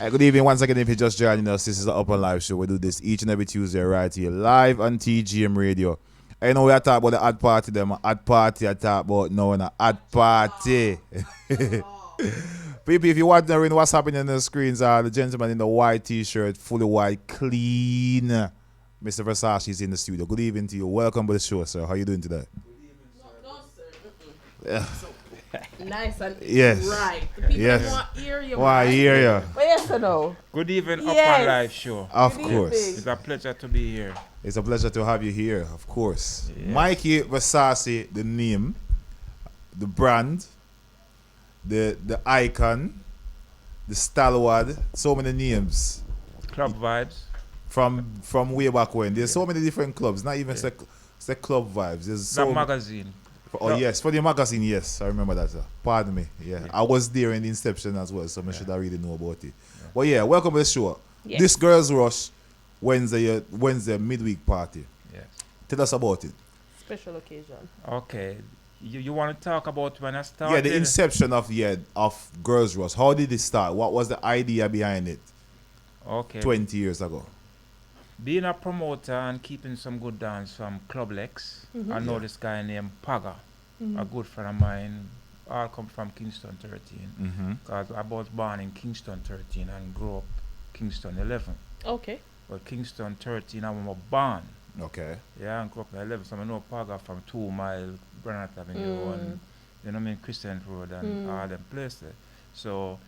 Good evening once again. If you're just joining us, this is the Upnlive show. We do this each and every Tuesday right here live on TGM Radio. I know we are talking about the ad party, them ad party. I talk about now an ad party. People, if you want to know what's happening on the screens, the gentleman in the white T-shirt, fully white, clean. Mr. Versace is in the studio. Good evening to you. Welcome to the show, sir. How are you doing today? No, sir. Nice and yes. right. The people yes. want to hear you. Why hear you? But yes or no? Good evening, Yes. Upnlive show. Of Good course. evening. It's a pleasure to be here. It's a pleasure to have you here, of course. Yes. Mikey Versace, the name, the brand, the icon, the stalwart, so many names. Club vibes. From way back when. There's so many different clubs, not even say club vibes. There's The so magazine. yes, for the magazine, yes. I remember that, sir. Pardon me. Yeah. I was there in the inception as well, so I should have really know about it. Yeah. But yeah, welcome to the show. Yes. This Girls Rush Wednesday midweek party. Yes. Tell us about it. Special occasion. Okay. You want to talk about when I started? Yeah, the inception of Girls Rush. How did it start? What was the idea behind it Okay. 20 years ago? Being a promoter and keeping some good dance from Club Lex, I know this guy named Paga, a good friend of mine. I come from Kingston 13. Because I was born in Kingston 13 and grew up Kingston 11. Okay. But Kingston 13, I was born. Okay. Yeah, and grew up in 11. So I know Paga from 2 Mile, Granite Avenue, and you know what I mean, Christian Road and all them places. So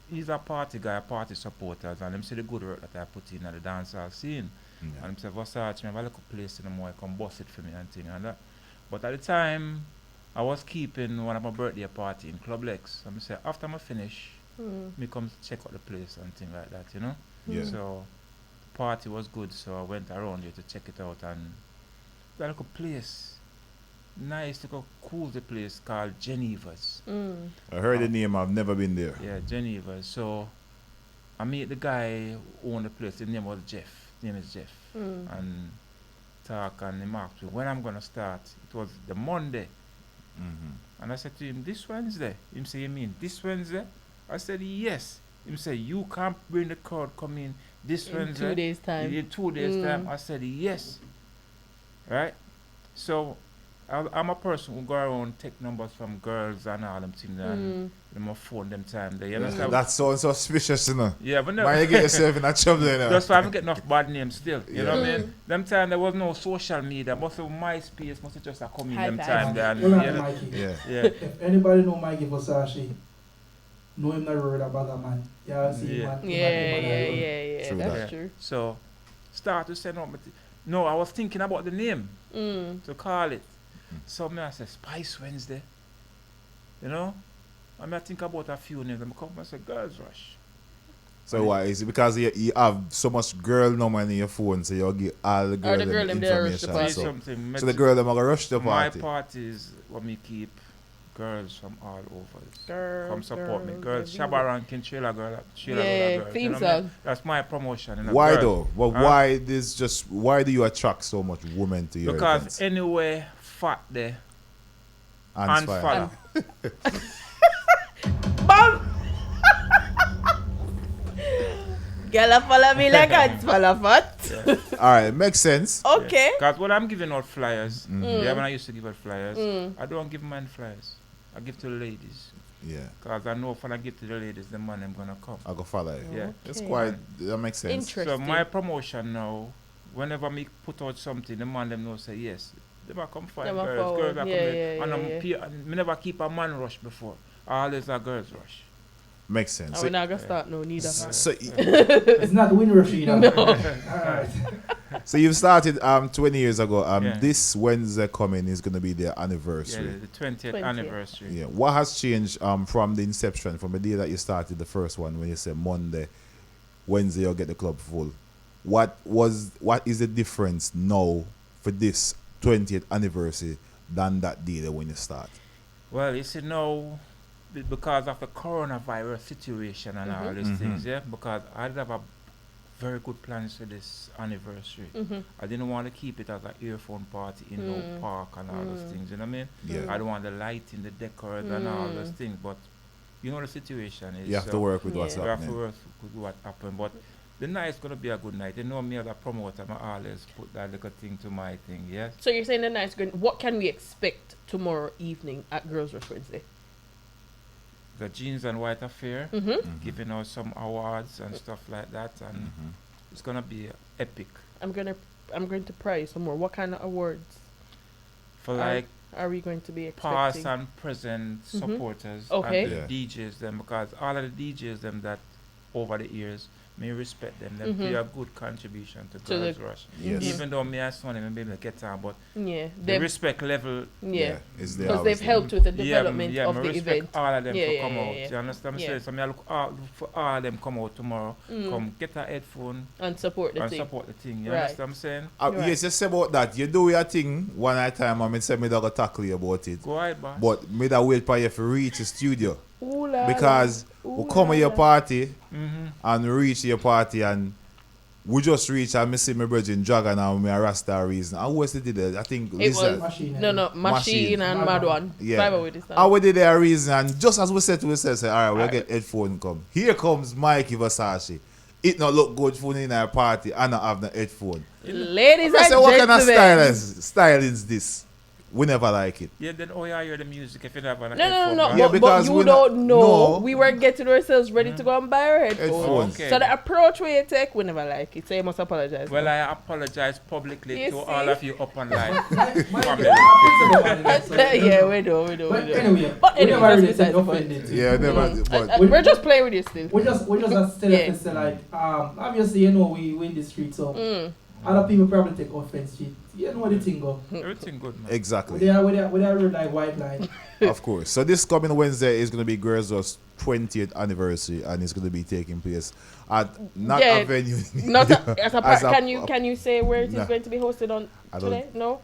he's a party guy, a party supporters, and them see the good work that I put in at the dancehall scene. Yeah. And him say, Versace, I have a little place in the more, come bust it for me and thing and that. But at the time, I was keeping one of my birthday party in Club Lex. So I say, after I finish, me come check out the place and thing like that, you know? Yeah. So the party was good, so I went around here to check it out, and that little place, nice little cool the place called Geneva's. I heard the name, I've never been there. Yeah, Geneva. So I meet the guy who owned the place. His name was Jeff. His name is Jeff. And talk and he asked me when I'm gonna start. It was the Monday. And I said to him, this Wednesday. Him say, you mean this Wednesday? I said, yes. Him say, you can't bring the crowd come in this In Wednesday. 2 days time. In 2 days time. I said, yes. Right? So I'm a person who go around take numbers from girls and all them things and them phone them time there. You understand? That sounds suspicious, you know. Yeah, but no. Why you get yourself in a trouble, you know? That's why I don't get enough bad names still. You know what I mean? Them time there was no social media. Most of MySpace must have just come in them time there. And, You're you not know, Mikey. Yeah. yeah. If anybody know Mikey Versace, know him not word about that man. Yeah, see Yeah. him. Yeah. True That's that. true. So start to send out. No, I was thinking about the name to call it. So I said Spice Wednesday. You know? I think about a few names. I come and say Girls Rush. So why? Is it because you have so much girl number in your phone, so you get all the girl, the girl them there rush the information. party. See So, something. so the girl them are gonna rush the My party. parties what me keep girls from all over. Girls, Come support me. Girls, everywhere. Shabba ranking, Sheila girl, Sheila Yeah, girls. theme You know what I mean? song. That's my promotion. You know, Why girls. though? Well, Huh? why do you attract so much women to your Because events? anywhere fat there Hands and fire. fire. Bam! Girl follow me like I follow fat. All right, makes sense. Okay. Because when I'm giving out flyers, yeah, when I used to give out flyers, I don't give men flyers. I give to the ladies. Yeah, Because I know if I give to the ladies, the man I'm going to come. I go follow you. Yeah. It's Okay. quite. That makes sense. Interesting. So my promotion now, whenever me put out something, the man them know say yes. They might come find Them a girls. forward. Girls are Yeah, coming. yeah, And yeah, me never keep a man rush before. Always a girls rush. Makes sense. We're not gonna start no neither. So, It's not win rush either. No. Alright. so you've started 20 years ago. Yeah. This Wednesday coming is gonna be their Yeah, anniversary. the 20th 20th. anniversary. Yeah. What has changed from the inception, from the day that you started the first one, when you say Monday, Wednesday you'll get the club full? What is the difference now for this 20th anniversary than that day that when you start? Well, you see now, because of the coronavirus situation and all these things, yeah, because I did have a very good plans for this anniversary. I didn't want to keep it as an earphone party in no park and all those things, you know what I mean? Yeah. I don't want the lighting, the decors and all those things, but you know the situation is. You have to work with what's Yeah. We have to happening. work with what happened. But the night is gonna be a good night. You know me as a promoter, I always put that little thing to my thing, yeah? So you're saying the night's going. What can we expect tomorrow evening at Girls Rush Wednesday? The Jeans and White Affair, Mm-hmm. giving out some awards and stuff like that, and it's gonna be epic. I'm going to prize some more. What kind of awards For Are- like are we going to be past expecting? and present supporters Okay. and the Yeah. DJs them, because all of the DJs them that over the years, me respect them. They Mhm. play a good contribution to To the- Girls Rush. Yes. Even though me and Sonny may be able to get on, but Yeah, the they've respect level, yeah, It's there because they've always. helped with the development yeah, of me the respect event. all of them Yeah, to yeah, come yeah, out. yeah. You understand me? Yeah. So me I look for all of them come out tomorrow. Mm. Come get a headphone And support the and thing. support the thing. You Right. understand what I'm saying? Right. Yes, just say about that. You do your thing one at a time. I mean, say me don't tackle you about it. Go ahead, boss. But me that wait for you to reach the studio. Ooh la Because la. we Ooh come la to your la. party Mm-hmm. and reach your party and we just reach and me see my brother in Dragon and me a Rasta reason. And who else did it? I think It Lisa. was Machine. no Machine. machine and Mad One. Yeah. Five with this time. And we did a reason and just as we said to ourselves, say, alright, we'll Alright. get headphone come. Here comes Mikey Versace. It not look good for in our party and not have the headphone. Ladies I and say, what kind of gentlemen. style is this? We never like it. Yeah, then you hear the music if you have an No, headphone, no, boss. Yeah, but because you we're don't not- know. no. We were getting ourselves ready to go and buy our headphones. Headphones. Okay. So the approach we take, we never like it. So you must apologize. Well, I apologize publicly You to see? all of you up on live. Yeah, we do. But anyway, But we anyway, never that's really besides take the point. offended. Yeah, never. Mm. But We're just playing with you still. We just still Yeah. have to say like, obviously you know we in the street, so Mm. other people probably take offense. You know what the thing go. Everything good, man. exactly. With their red like white line. Of course. So this coming Wednesday is going to be Girls Rush 20th anniversary, and it's going to be taking place at not Yeah, a venue. Not a, as a As par- a- can you say where it is Nah. going to be hosted on I don't- today? No.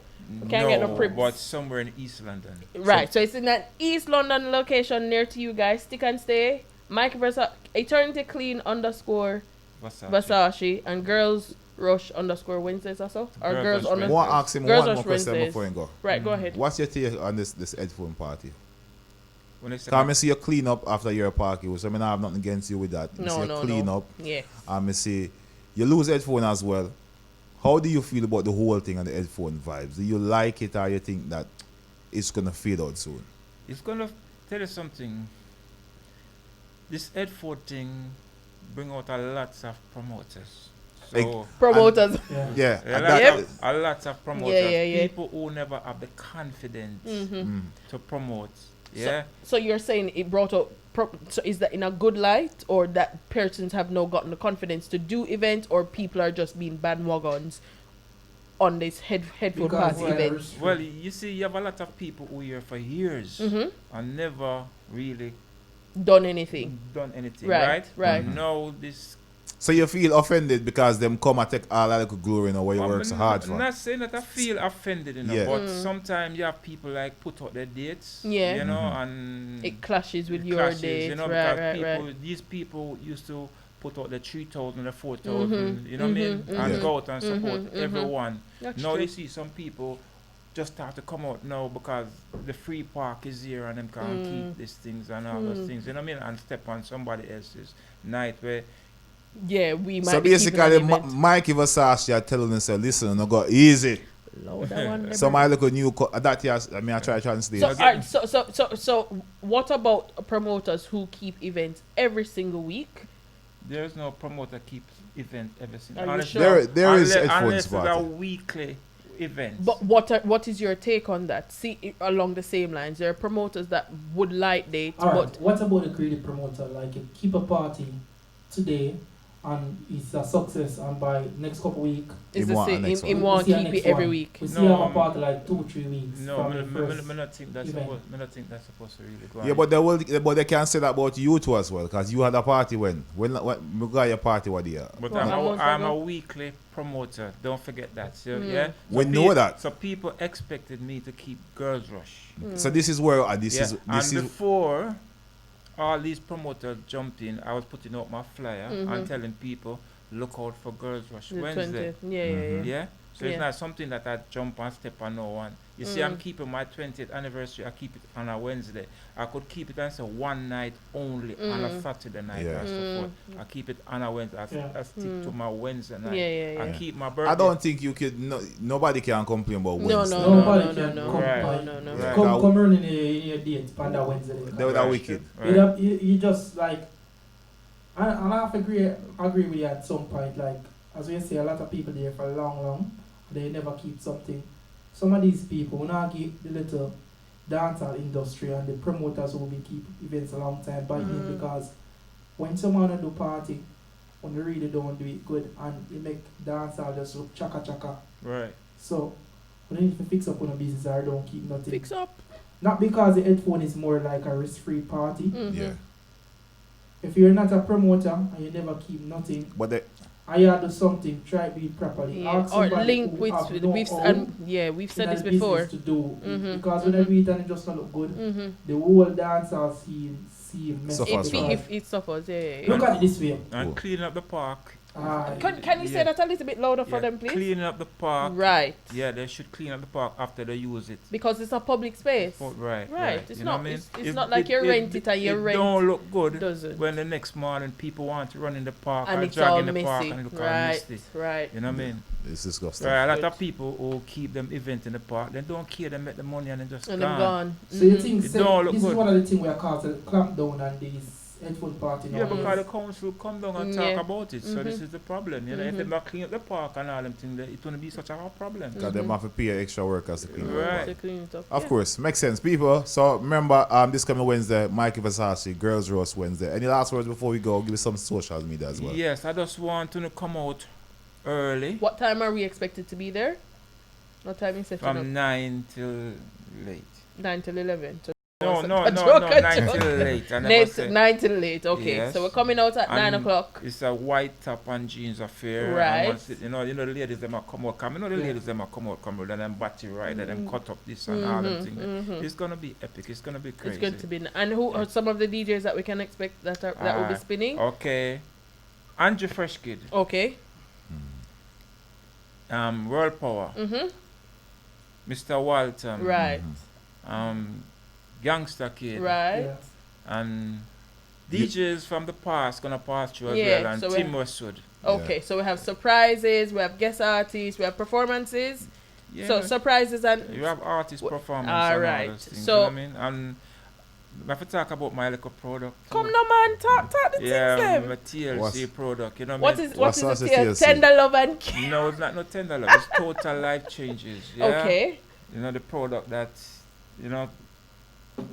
Can't get no prips. but somewhere in East London. Right. So it's in that East London location near to you guys. Stick and stay. Mikey Versace, Eternity Clean _ Versace and Girls Rush _ Wednesdays or so, or Girls Girls Rush on Wednesdays. the Want to ask him Girls one Rush more question Wednesdays. before you go. Right. Go ahead. What's your take on this headphone party? When they say Can I see you clean up after your party? So I mean, I have nothing against you with that. Me see No, you no, clean no. up. Yeah. And me see you lose headphone as well. How do you feel about the whole thing and the headphone vibes? Do you like it or you think that it's going to fade out soon? it's gonna tell you something. This headphone thing bring out a lots of promoters. So Promoters. Yeah. Yeah. a and lot, that- of, a lot of promoters. Yeah. People who never have the confidence Mm-hmm. to promote. Yeah. So you're saying it brought out. So is that in a good light, or that persons have now gotten the confidence to do events, or people are just being bandwagons on this headphone Because party event? Well, you see, you have a lot of people who are here for years Mm-hmm. and never really Done anything? done anything, Right, right? right. And now this. So you feel offended because them come and take all that little glory in what you work so hard I'm for? not saying that I feel offended, Yeah. but sometimes you have people like put out their dates, Yeah. you know, Mhm. and It clashes with it your clashes, date, you know, right, because right, people, right. these people used to put out the 3,000, the 4,000, Mhm, you know what I mean, mhm, and mhm. go out and support mhm. everyone. That's Now true. you see some people just start to come out now because the free park is here and them can't keep these things and all those things, you know what I mean, and step on somebody else's night where Yeah, we might. So be keeping basically, an event. Mikey Versace are telling himself, listen, no go easy. Lord, I wonder. So my little new that yes, I mean I try to translate. So, alright, so what about promoters who keep events every single week? there's no promoter keeps event every single. Are you Honestly, sure? There is unless headphones it's a party. weekly event. But what is your take on that? See, along the same lines, there are promoters that would like dates, Alright, but what about the creative promoter? Like you keep a party today and it's a success, and by next couple week it's Him the want a same. next Him one. want We see to a keep next it every one. week. we No, see have a party like 2-3 weeks. no, from me the first not think that's event. supposed. Me not think that's supposed to really go. Yeah, on. but they can say that about you too as well, because you had a party when we got your party what year. But Well, a month I'm a ago. weekly promoter. Don't forget that. So, Mm. yeah. We So know that. So people expected me to keep Girls Rush. So this is where this Yeah. is And this is before all these promoters jumped in, I was putting out my flyer and telling people, look out for Girls Rush The Wednesday. 20th. Yeah. Yeah. So Yeah. it's not something that I jump and step on no one. You see, I'm keeping my 20th anniversary. I keep it on a Wednesday. I could keep it on say one night only on a Saturday night and so forth. I keep it on a Wednesday. I stick to my Wednesday night. I keep my birthday. I don't think you could. Nobody can complain about Wednesday. Nobody can complain. Yeah. Come early in your date on that Wednesday. They were that wicked. Right. You just like, and I have to agree with you at some point. Like, as we say, a lot of people there for long, they never keep something. Some of these people will not keep the little dancehall industry and the promoters will be keep events a long time biting because when someone do party, when they really don't do it good and they make dancehall just look chaka. Right. So we need to fix up on a business or don't keep nothing. Fix up. Not because the Headphone is more like a risk-free party. Yeah. If you're not a promoter and you never keep nothing, But and you do something, try to do it properly. Yeah. Or link with we've said this before. To do because when every time it just not look good, the whole dancehall scene messed up. It suffers. Look at it this way. And clean up the park. Can you say that a little bit louder for them, please? Cleaning up the park. Right. Yeah, they should clean up the park after they use it. Because it's a public space. Right. It's you not. Know what I mean? It's not like you rent it and you rent. It don't look good doesn't. when the next morning people want to run in the park and or it's drag all in the messy. park and it look all messy. Right. You know what I mean? it's disgusting. Right. A lot of people who keep them event in the park, they don't care. They make the money and they just And they're gone. So you think It don't look this good. is one of the things we are called to clamp down on these Headphone party now? Yeah, because the council come down and talk about it. So this Mm-hmm. is the problem. You know, if they not clean up the park and all them things, it wouldn't be such a hard problem. Because them have to pay extra workers to clean it up. Right. To clean it up. Of course, makes sense, people. So remember, this coming Wednesday, Mikey Versace, Girls Roast Wednesday. Any last words before we go? Give us some social media as well. Yes, I just want to come out early. What time are we expected to be there? What time is it? From 9 till late. 9 till 11. So No, 9 till late. I never said. 9 till late. Okay, Yes. so we're coming out at 9 o'clock. It's a white top and jeans affair. Right. And once you know the ladies them a come out. You know the ladies them a come out, and them batty ride, and them cut up this and all them things. It's gonna be epic. It's gonna be crazy. It's going to be. And who are some of the DJs that we can expect that will be spinning? Okay, Andrew Fresh Kid. Okay. World Power. Mr. Walton. Right. Gangster Kid. Right. Yeah. And DJs from the past gonna pass through as Yeah, well, and so Tim Westwood. Okay, so we have surprises, we have guest artists, we have performances. Yeah. So surprises and You have artist performance all and right. all those things, So- you know what I mean? And I have to talk about my little product. come no man, talk the Yeah, things my them. TLC product, you know What I is mean? what is What's the the TLC? tender love and No, it's not no tender love. It's total life changes. Yeah? Okay. You know, the product that, you know,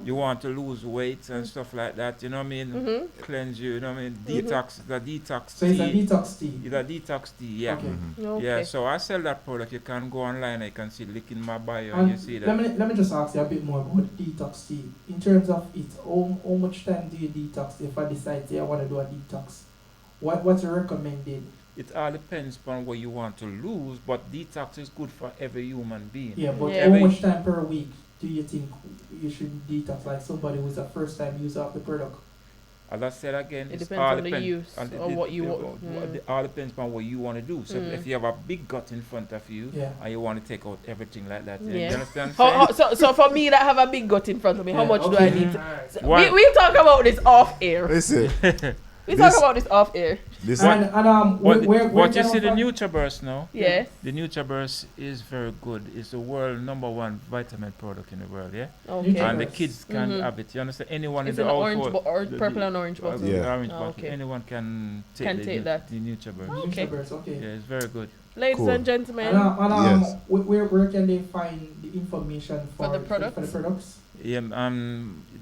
you want to lose weight and stuff like that, you know what I mean? Cleanse you, you know what I mean? Detox, the detox So it's a tea. detox tea. It's a detox tea, yeah. Okay. Okay. Yeah, so I sell that product. You can go online, you can see it, link in my bio, and And you see that. let me just ask you a bit more about detox tea. In terms of it, how much time do you detox if I decide I want to do a detox? What's recommended? It all depends upon what you want to lose, but detox is good for every human being. Yeah, but Yeah. how much time per week do you think you should detox? Like somebody who's a first time user of the product. As I said again, It it's depends all on the use or what you want. It all depends on what you want to do. So if you have a big gut in front of you Yeah. and you want to take out everything like that, Yeah. you understand? what I'm saying? So for me that have a big gut in front of me, how Yeah, much do I need? Alright. So Why- we talk about this off air. Listen, We This- talk about this off air. this But where you can see the I find- NutriBurst now? Yes. The NutriBurst is very good. It's the world #1 vitamin product in the world, yeah? Okay. And the NutriBurst. kids can have it. You understand? Anyone It's in in the an orange, household, or the- purple and orange bottle. Yeah. orange Oh, bottle. okay. Anyone can take, Can take that. the NutriBurst. Okay. NutriBurst, okay. Yeah, it's very good. Ladies Cool. and gentlemen, Yes. Where can they find the information For the for products? the products? Yeah,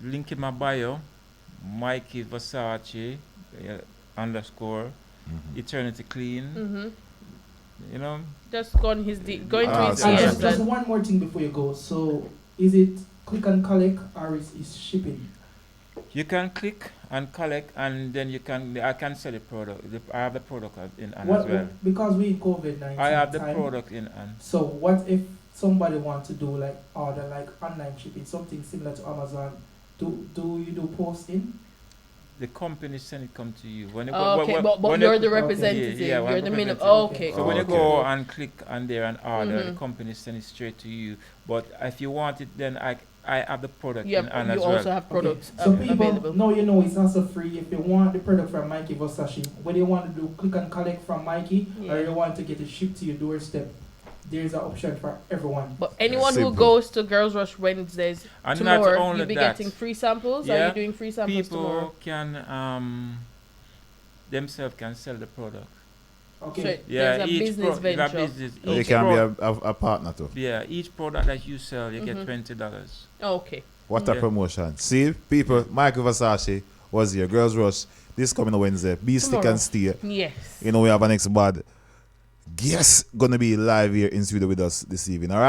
link in my bio, Mikey Versace _ Eternity Clean. You know, just go on his go into his so- And DMs just and one more thing before you go. So is it click and collect or is shipping? you can click and collect, and then I can sell the product. I have the product in as well. Because we in COVID-19 I have the time, product in and So what if somebody wants to do like order like online shipping, something similar to Amazon? Do you do posting? the company send it come to you. When Okay, but when you're you- the representative. Yeah, You're the minimum. representative. Okay. So when you Okay. go and click on there and order, Mhm. the company send it straight to you. But if you want it, then I have the product Yeah, in hand you as also well. have products So people, available. now you know it's also free. If you want the product from Mikey Versace, whether you want to do click and collect from Mikey or Yeah. you want to get it shipped to your doorstep, there's an option for everyone. But anyone who Simple. goes to Girls Rush Wednesdays And not tomorrow, only you'll be that, getting free samples. Are Yeah, you doing free samples tomorrow? people can themselves can sell the product. Okay. So Yeah, there's a each business venture. They each can pro- be a partner too. yeah, each product that you sell, you Mhm. get $20. Okay. What a Yeah. promotion. See, people, Michael Versace was here. Girls Rush, this coming Wednesday. Be stick Tomorrow. and stay. Yes. You know, we have an next bad guest gonna be live here in studio with us this evening. All right.